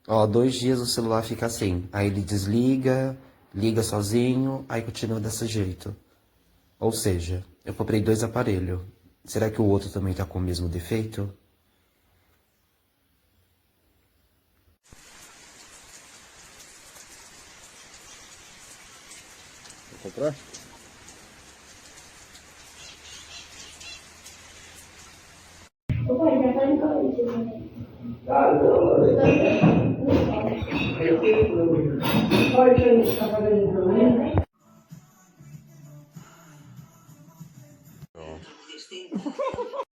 Ó, 2 dias o celular fica assim. Aí ele desliga, liga sozinho, aí continua desse jeito. Ou seja, eu comprei 2 aparelhos. Será que o outro também tá com o mesmo defeito? Vou comprar?